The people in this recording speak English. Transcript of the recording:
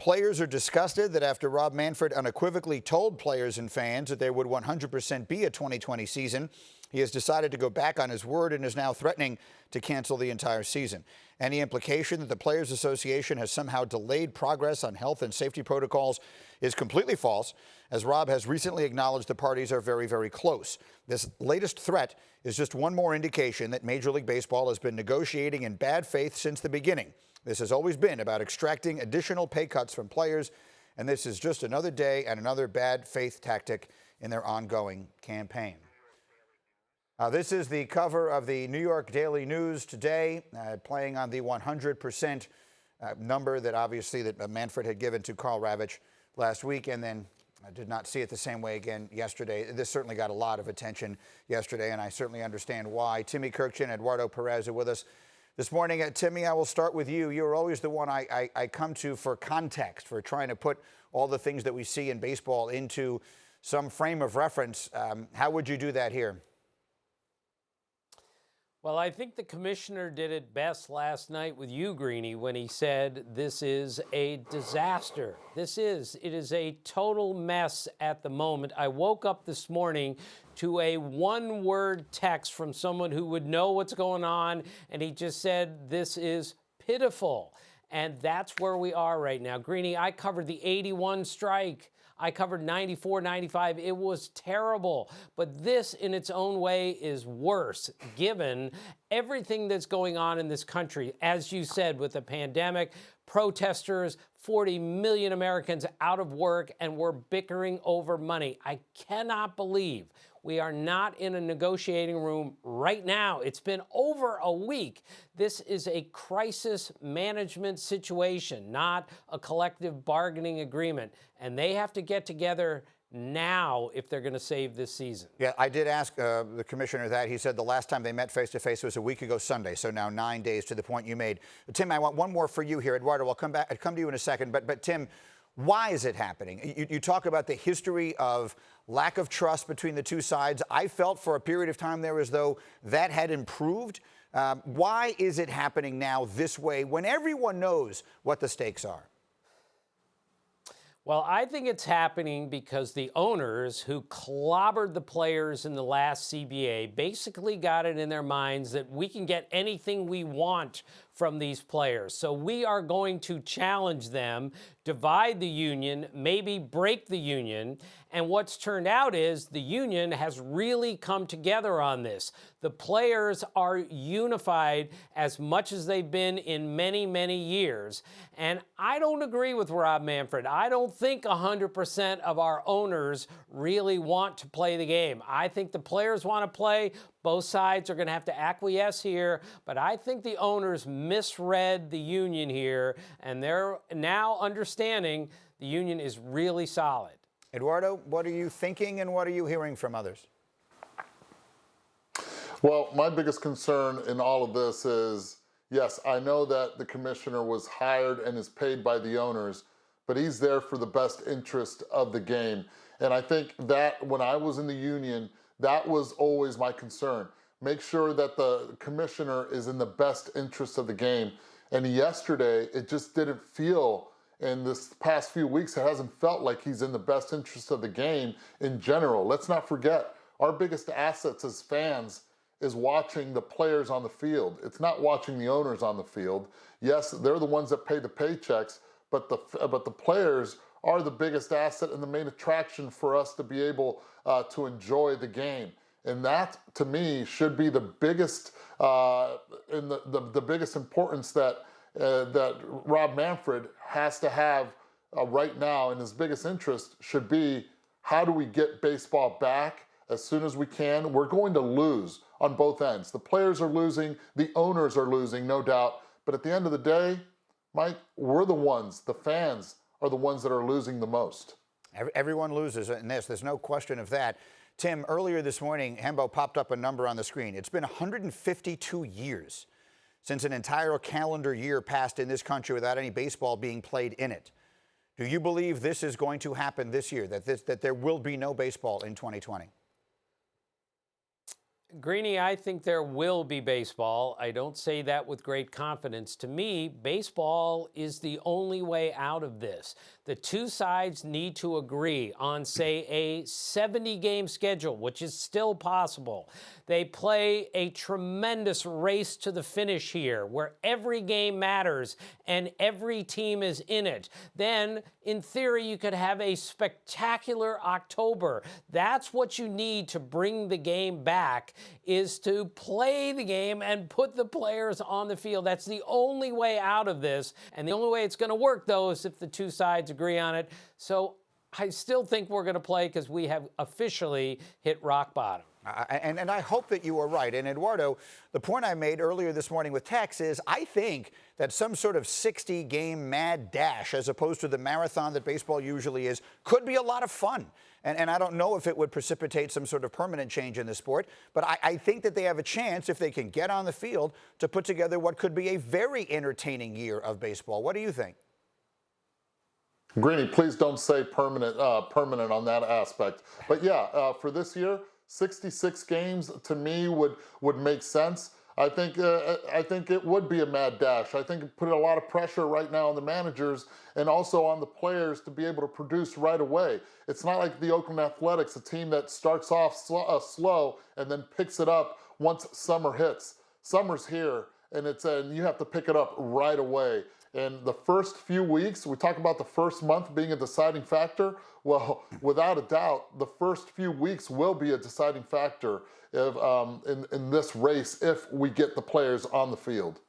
Players are disgusted that after Rob Manfred unequivocally told players and fans that there would 100% be a 2020 season, he has decided to go back on his word and is now threatening to cancel the entire season. Any implication that the Players Association has somehow delayed progress on health and safety protocols is completely false, as Rob has recently acknowledged the parties are very, very close. This latest threat is just one more indication that Major League Baseball has been negotiating in bad faith since the beginning. This has always been about extracting additional pay cuts from players, and this is just another day and another bad faith tactic in their ongoing campaign. This is the cover of the New York Daily News today, playing on the 100% number that obviously that Manfred had given to Karl Ravech last week, and then I did not see it the same way again yesterday. This certainly got a lot of attention yesterday, and I certainly understand why. Timmy Kurkjian and Eduardo Perez are with us this morning. Timmy, I will start with you. You're always the one I come to for context, for trying to put all the things that we see in baseball into some frame of reference. How would you do that here? Well, I think the commissioner did it best last night with you, Greeny, when he said this is a disaster. It is a total mess at the moment. I woke up this morning to a one-word text from someone who would know what's going on, and he just said, this is pitiful. And that's where we are right now. Greeny, I covered the 81 strike. I covered 94, 95. It was terrible. But this in its own way is worse, given everything that's going on in this country. As you said, with the pandemic, protesters, 40 million Americans out of work, and we're bickering over money. I cannot believe we are not in a negotiating room right now. It's been over a week. This is a crisis management situation, not a collective bargaining agreement. And they have to get together now if they're going to save this season. Yeah, I did ask the commissioner that. He said the last time they met face-to-face was a week ago Sunday, so now 9 days to the point you made. Tim, I want one more for you here. Eduardo, I'll come to you in a second. But Tim, why is it happening? You talk about the history of lack of trust between the two sides. I felt for a period of time there as though that had improved. Why is it happening now this way when everyone knows what the stakes are? Well, I think it's happening because the owners who clobbered the players in the last CBA basically got it in their minds that we can get anything we want from these players. So we are going to challenge them, divide the union, maybe break the union. And what's turned out is the union has really come together on this. The players are unified as much as they've been in many, many years. And I don't agree with Rob Manfred. I don't think 100% of our owners really want to play the game. I think the players want to play. Both sides are going to have to acquiesce here, but I think the owners misread the union here, and they're now understanding the union is really solid. Eduardo, what are you thinking and what are you hearing from others? Well, my biggest concern in all of this is, yes, I know that the commissioner was hired and is paid by the owners, but he's there for the best interest of the game. And I think that when I was in the union, that was always my concern. Make sure that the commissioner is in the best interest of the game. And yesterday, it just didn't feel, in this past few weeks, it hasn't felt like he's in the best interest of the game in general. Let's not forget, our biggest assets as fans is watching the players on the field. It's not watching the owners on the field. Yes, they're the ones that pay the paychecks, but the players are the biggest asset and the main attraction for us to be able to enjoy the game. And that, to me, should be the biggest and the biggest importance that Rob Manfred has to have right now, and his biggest interest should be, how do we get baseball back as soon as we can? We're going to lose on both ends. The players are losing, the owners are losing, no doubt. But at the end of the day, Mike, we're the ones, the fans are the ones that are losing the most. Everyone loses in this. There's no question of that. Tim, earlier this morning, Hembo popped up a number on the screen. It's been 152 years since an entire calendar year passed in this country without any baseball being played in it. Do you believe this is going to happen this year, that there will be no baseball in 2020? Greeny, I think there will be baseball. I don't say that with great confidence. To me, baseball is the only way out of this. The two sides need to agree on, say, a 70-game schedule, which is still possible. They play a tremendous race to the finish here, where every game matters and every team is in it. Then, in theory, you could have a spectacular October. That's what you need to bring the game back, is to play the game and put the players on the field. That's the only way out of this. And the only way it's going to work, though, is if the two sides agree on it. So I still think we're going to play because we have officially hit rock bottom. And I hope that you are right. And Eduardo, the point I made earlier this morning with Tex is I think that some sort of 60-game mad dash, as opposed to the marathon that baseball usually is, could be a lot of fun. And I don't know if it would precipitate some sort of permanent change in the sport, but I think that they have a chance, if they can get on the field, to put together what could be a very entertaining year of baseball. What do you think? Greeny, please don't say permanent on that aspect. But yeah, for this year, 66 games to me would make sense. I think it would be a mad dash. I think it put a lot of pressure right now on the managers and also on the players to be able to produce right away. It's not like the Oakland Athletics, a team that starts off slow and then picks it up once summer hits. Summer's here, and you have to pick it up right away. And the first few weeks, we talk about the first month being a deciding factor. Well, without a doubt, the first few weeks will be a deciding factor in this race if we get the players on the field.